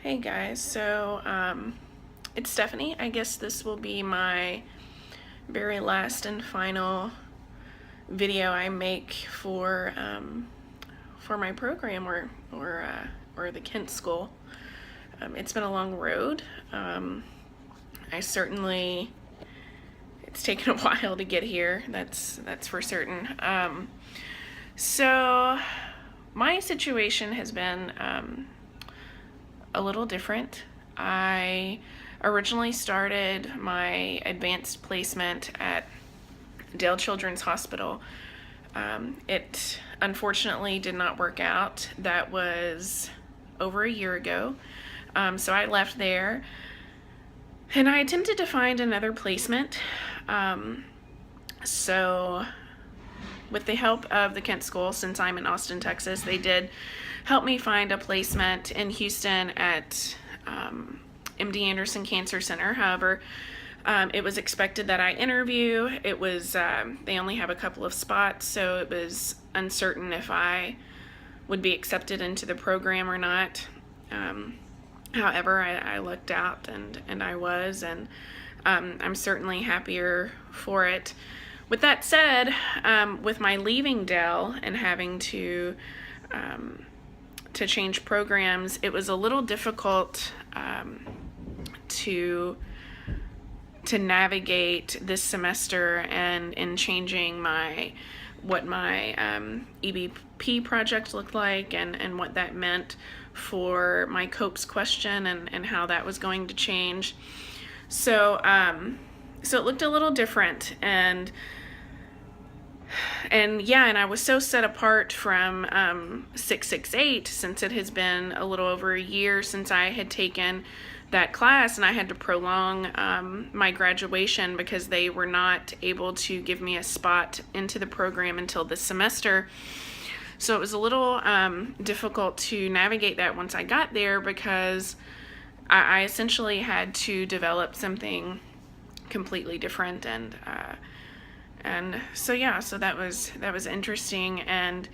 Hey guys, it's Stephanie. I guess this will be my very last and final video I make for my program or the Kent School. It's been a long road. It's taken a while to get here. That's for certain. So my situation has been a little different. I originally started my advanced placement at Dale Children's Hospital. It unfortunately did not work out. That was over a year ago. So I left there and I attempted to find another placement. So with the help of the Kent School, since I'm in Austin, Texas, they did help me find a placement in Houston at MD Anderson Cancer Center. However, it was expected that I interview. It was they only have a couple of spots, so it was uncertain if I would be accepted into the program or not. However, I lucked out and I was, and I'm certainly happier for it. With that said, with my leaving Dell and having to change programs, it was a little difficult to navigate this semester and in changing what my EBP project looked like and what that meant for my COPES question and how that was going to change. So it looked a little different, and I was so set apart from 668, since it has been a little over a year since I had taken that class, and I had to prolong my graduation because they were not able to give me a spot into the program until this semester. So it was a little difficult to navigate that once I got there, because I essentially had to develop something completely different, and so that was interesting, and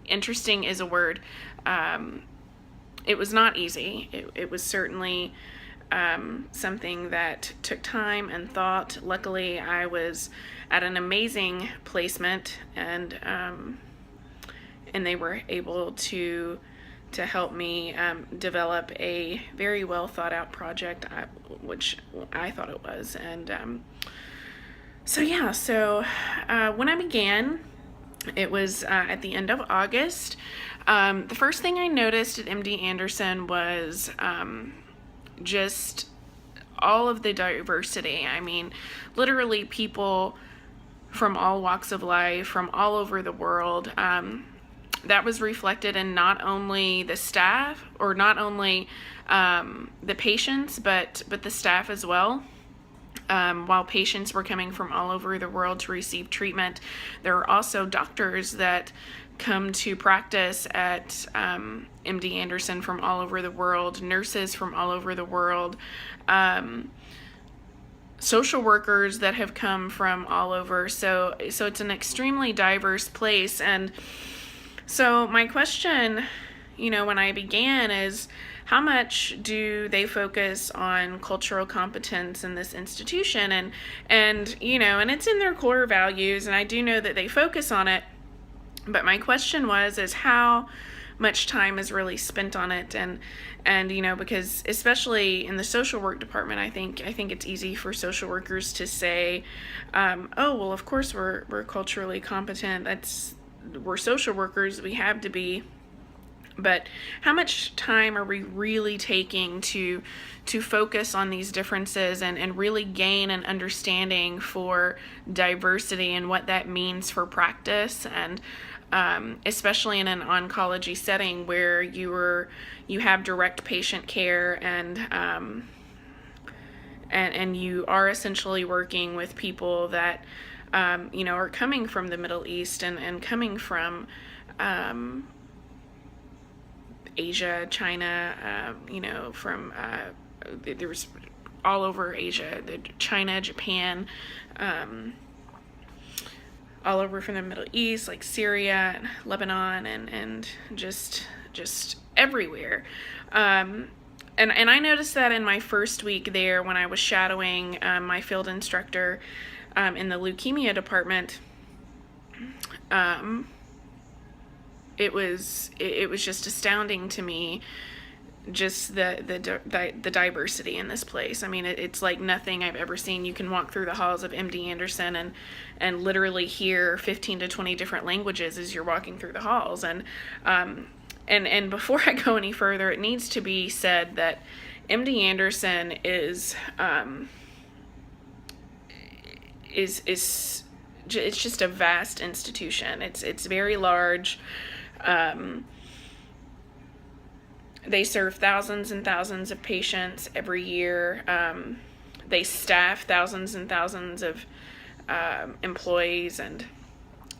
interesting is a word. It was not easy. It was certainly something that took time and thought. Luckily, I was at an amazing placement, and they were able to help me develop a very well thought out project, which I thought it was. And when I began, it was at the end of August. The first thing I noticed at MD Anderson was just all of the diversity. I mean, literally people from all walks of life, from all over the world. That was reflected in not only the staff, or not only the patients, but the staff as well. While patients were coming from all over the world to receive treatment, there are also doctors that come to practice at MD Anderson from all over the world, nurses from all over the world, social workers that have come from all over. So it's an extremely diverse place. And so my question, when I began, is how much do they focus on cultural competence in this institution? And it's in their core values, and I do know that they focus on it. But my question is how much time is really spent on it, and because especially in the social work department, I think it's easy for social workers to say, oh well, of course we're culturally competent. We're social workers, we have to be. But how much time are we really taking to focus on these differences and really gain an understanding for diversity and what that means for practice, and especially in an oncology setting where you have direct patient care, and you are essentially working with people that are coming from the Middle East and coming from Asia, China, from there was all over Asia, China, Japan, all over from the Middle East, like Syria and Lebanon, and just everywhere. And I noticed that in my first week there when I was shadowing my field instructor in the leukemia department. It was just astounding to me, just the diversity in this place. I mean, it's like nothing I've ever seen. You can walk through the halls of MD Anderson and literally hear 15 to 20 different languages as you're walking through the halls. And before I go any further, it needs to be said that MD Anderson is it's just a vast institution. It's very large. They serve thousands and thousands of patients every year. They staff thousands and thousands of employees, and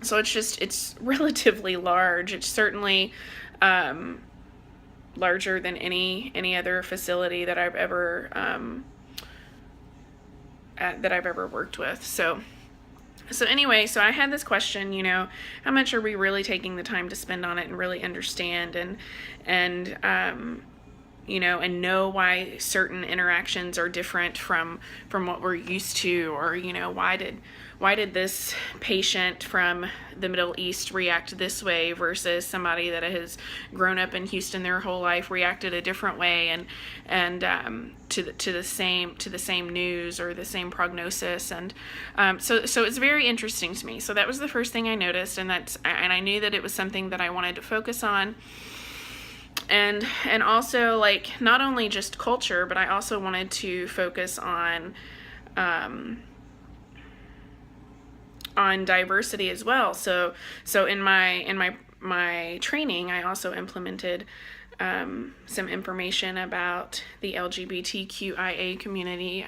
so it's relatively large. It's certainly larger than any other facility that I've ever worked with. So anyway, so I had this question, how much are we really taking the time to spend on it and really understand and know why certain interactions are different from what we're used to, or why did this patient from the Middle East react this way versus somebody that has grown up in Houston their whole life reacted a different way, and to the same news or the same prognosis, and so it's very interesting to me. So that was the first thing I noticed, and I knew that it was something that I wanted to focus on. And also, like, not only just culture, but I also wanted to focus on diversity as well. So in my training, I also implemented some information about the LGBTQIA community,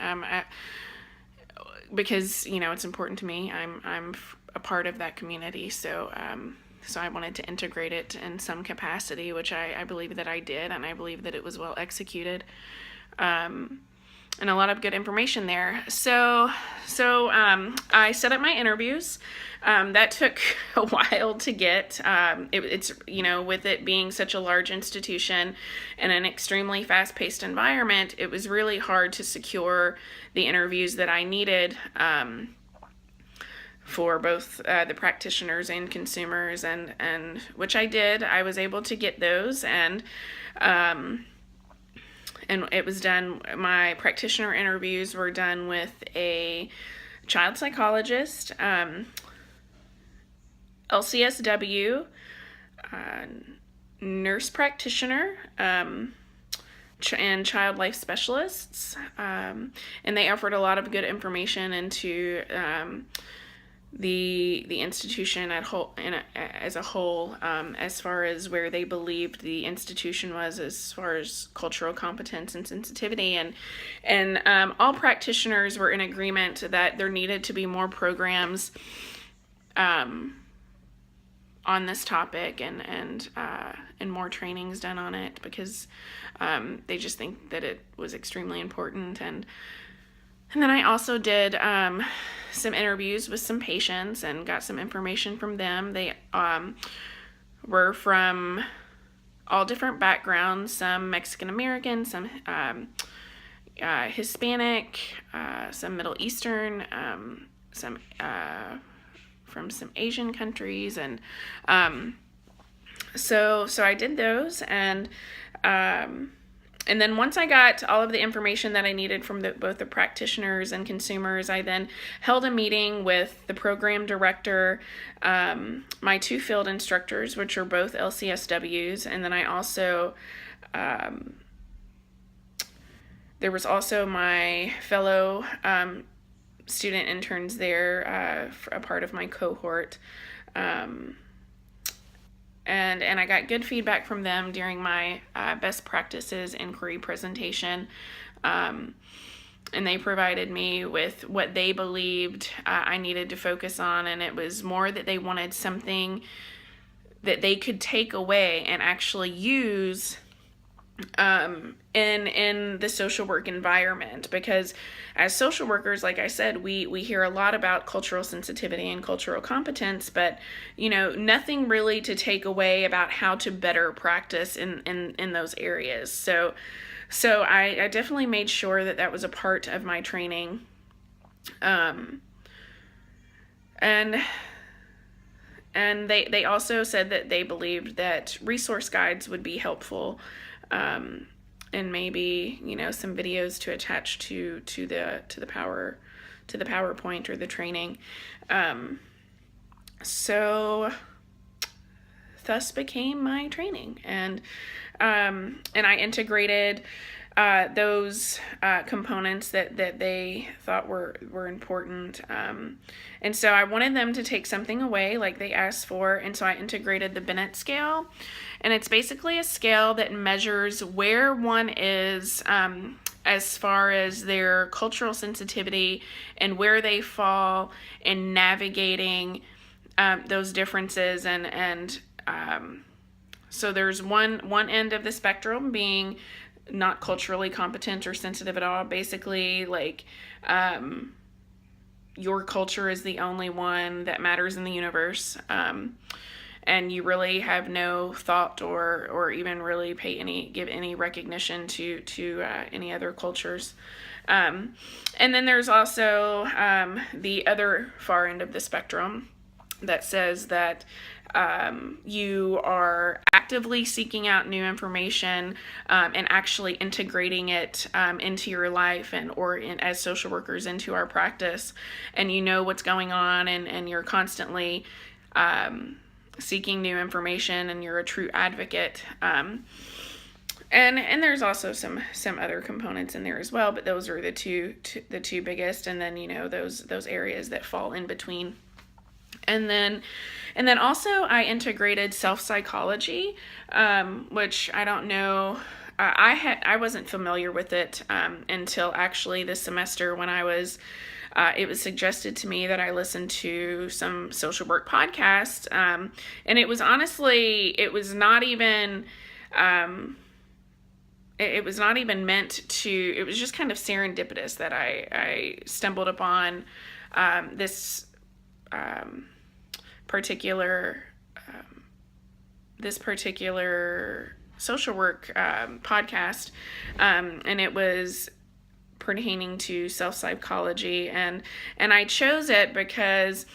because it's important to me. I'm a part of that community, so I wanted to integrate it in some capacity, which I believe that I did, and I believe that it was well executed, and a lot of good information there. So I set up my interviews. That took a while to get. It's with it being such a large institution and an extremely fast-paced environment, it was really hard to secure the interviews that I needed for both the practitioners and consumers, and which I did. I was able to get those, and it was done. My practitioner interviews were done with a child psychologist, LCSW, nurse practitioner, and child life specialists, and they offered a lot of good information into the institution as a whole, as far as where they believed the institution was as far as cultural competence and sensitivity, and all practitioners were in agreement that there needed to be more programs on this topic, and more trainings done on it, because they just think that it was extremely important. And then I also did some interviews with some patients and got some information from them. They were from all different backgrounds, some Mexican American, some Hispanic, some Middle Eastern, some from some Asian countries, and so I did those, and then once I got all of the information that I needed from both the practitioners and consumers, I then held a meeting with the program director, my two field instructors, which are both LCSWs, and then I also, there was also my fellow student interns there, a part of my cohort, and I got good feedback from them during my best practices inquiry presentation, and they provided me with what they believed I needed to focus on, and it was more that they wanted something that they could take away and actually use in the social work environment, because as social workers, like I said, we hear a lot about cultural sensitivity and cultural competence, but nothing really to take away about how to better practice in those areas. So I definitely made sure that was a part of my training. And they also said that they believed that resource guides would be helpful, and maybe some videos to attach to the PowerPoint or the training. So thus became my training, and I integrated those components that they thought were important. And so I wanted them to take something away like they asked for, and so I integrated the Bennett scale. And it's basically a scale that measures where one is as far as their cultural sensitivity and where they fall in navigating those differences. And so there's one end of the spectrum being not culturally competent or sensitive at all. Basically, like, your culture is the only one that matters in the universe, and you really have no thought or even really give any recognition to any other cultures. And then there's also the other far end of the spectrum that says that you are actively seeking out new information and actually integrating it into your life as social workers into our practice, and what's going on, and you're constantly seeking new information, and you're a true advocate. And there's also some other components in there as well, but those are the two biggest, and then those areas that fall in between. And then also I integrated self-psychology, which I don't know, I wasn't familiar with it until actually this semester when it was suggested to me that I listen to some social work podcasts, and it was honestly, it was not even meant to, it was just kind of serendipitous that I stumbled upon this particular social work podcast, and it was pertaining to self-psychology, and I chose it because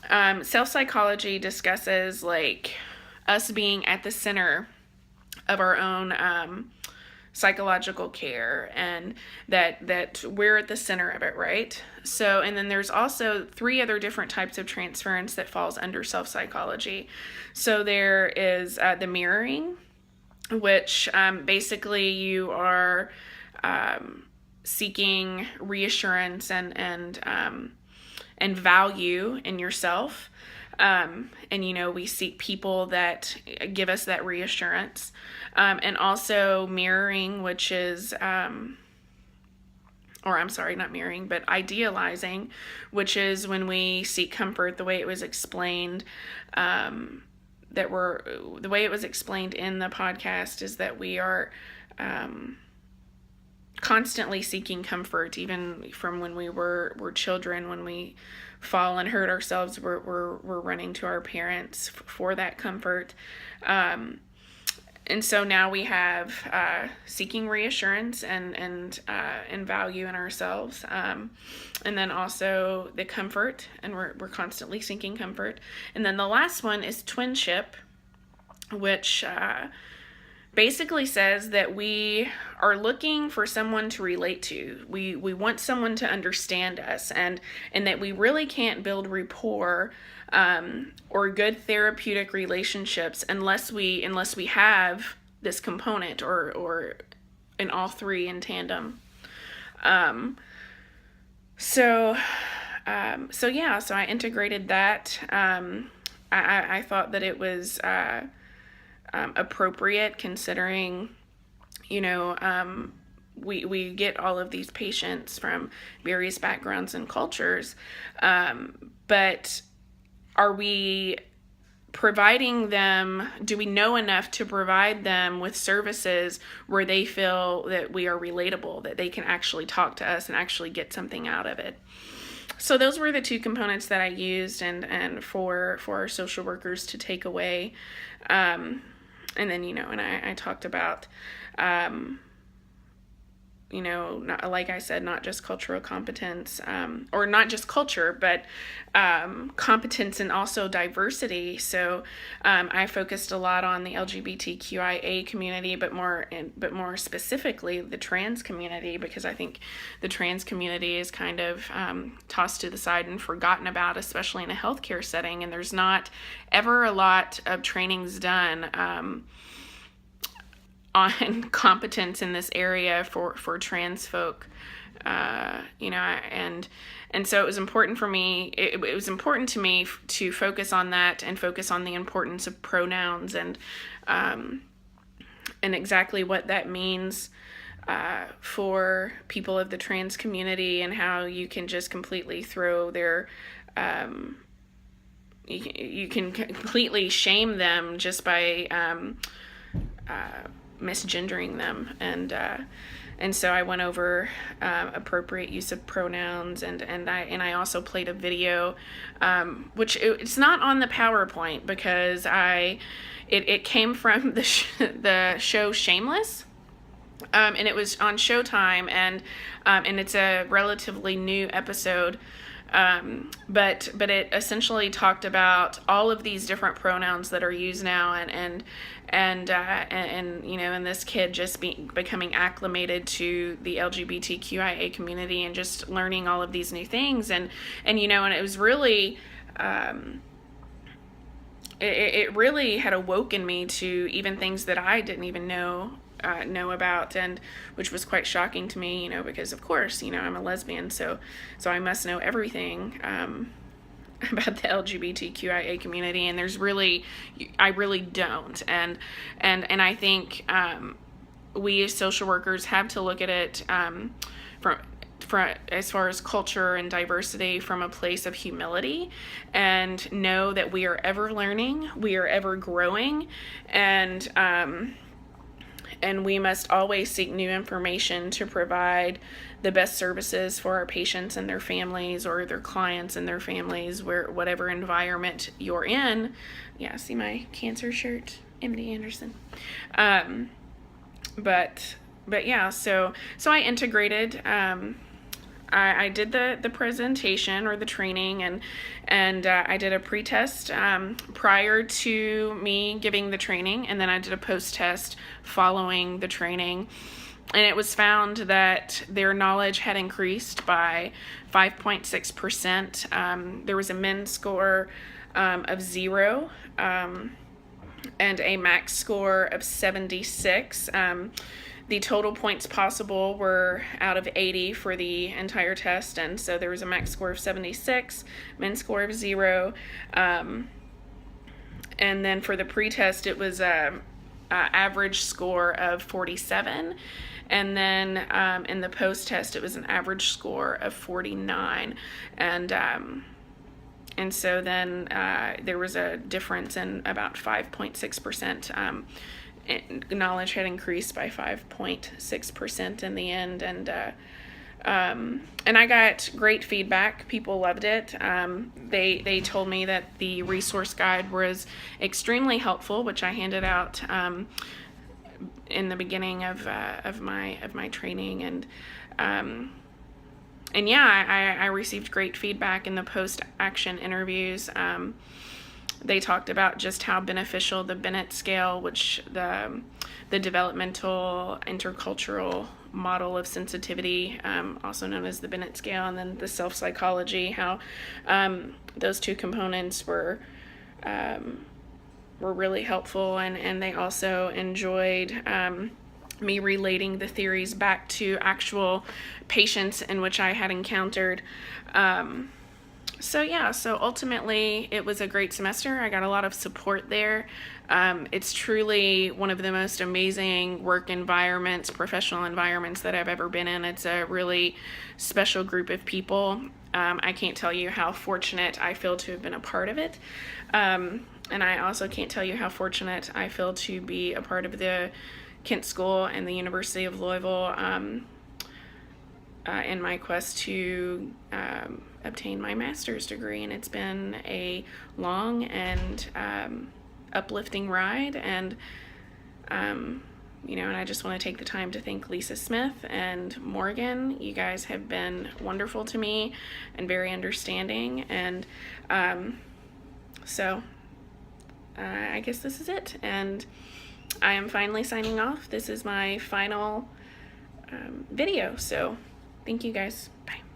self-psychology discusses like us being at the center of our own psychological care, and that we're at the center of it, right? So, and then there's also 3 other different types of transference that falls under self-psychology. So there is the mirroring, which basically you are seeking reassurance and value in yourself. And we seek people that give us that reassurance, and also mirroring, which is not mirroring, but idealizing, which is when we seek comfort. The way it was explained, the way it was explained in the podcast is that we are constantly seeking comfort, even from when we were children. When we fall and hurt ourselves, we're running to our parents for that comfort. And so now we have seeking reassurance and value in ourselves, and then also the comfort, and we're constantly seeking comfort. And then the last one is twinship, which basically says that we are looking for someone to relate to. We want someone to understand us, and that we really can't build rapport or good therapeutic relationships unless we have this component or in all 3 in tandem. So I integrated that. I thought that it was appropriate, considering we get all of these patients from various backgrounds and cultures, but are we providing them, do we know enough to provide them with services where they feel that we are relatable, that they can actually talk to us and actually get something out of it? So those were the two components that I used and for our social workers to take away. And then, and I talked about, not, like I said, not just cultural competence, or not just culture, but competence and also diversity. So I focused a lot on the LGBTQIA community, but more specifically the trans community, because I think the trans community is kind of tossed to the side and forgotten about, especially in a healthcare setting. And there's not ever a lot of trainings done on competence in this area for trans folk, and so it was important for me. It was important to me to focus on that and focus on the importance of pronouns and exactly what that means for people of the trans community, and how you can just completely throw their you can completely shame them just by misgendering them, and so I went over appropriate use of pronouns, and I also played a video, which it's not on the PowerPoint because it came from the show Shameless, and it was on Showtime, and it's a relatively new episode. But it essentially talked about all of these different pronouns that are used now, and this kid just becoming acclimated to the LGBTQIA community and just learning all of these new things, and it was really it really had awoken me to even things that I didn't even know about, and which was quite shocking to me, because of course, I'm a lesbian, so I must know everything about the LGBTQIA community, and I really don't, and I think we as social workers have to look at it from as far as culture and diversity from a place of humility, and know that we are ever learning, we are ever growing, and we must always seek new information to provide the best services for our patients and their families, or their clients and their families, whatever environment you're in. Yeah, see my cancer shirt, MD Anderson. But yeah, so I integrated. I did the presentation or the training, and I did a pre-test prior to me giving the training, and then I did a post-test following the training, and it was found that their knowledge had increased by 5.6%. There was a men's score of 0 and a max score of 76. The total points possible were out of 80 for the entire test, and so there was a max score of 76, men's score of 0, and then for the pretest it was a average score of 47, and then in the post-test it was an average score of 49, and so then there was a difference in about 5.6%. Knowledge had increased by 5.6% in the end, and I got great feedback. People loved it. They told me that the resource guide was extremely helpful, which I handed out in the beginning of my training, and yeah, I received great feedback in the post-action interviews. They talked about just how beneficial the Bennett scale, which the developmental intercultural model of sensitivity, also known as the Bennett scale, and then the self-psychology, how those two components were really helpful, and they also enjoyed me relating the theories back to actual patients in which I had encountered. So ultimately it was a great semester. I got a lot of support there. It's truly one of the most amazing work environments, professional environments that I've ever been in. It's a really special group of people. I can't tell you how fortunate I feel to have been a part of it. And I also can't tell you how fortunate I feel to be a part of the Kent School and the University of Louisville in my quest to obtain my master's degree. And it's been a long and uplifting ride. And and I just want to take the time to thank Lisa Smith and Morgan. You guys have been wonderful to me and very understanding. And so I guess this is it. And I am finally signing off. This is my final video. So thank you guys. Bye.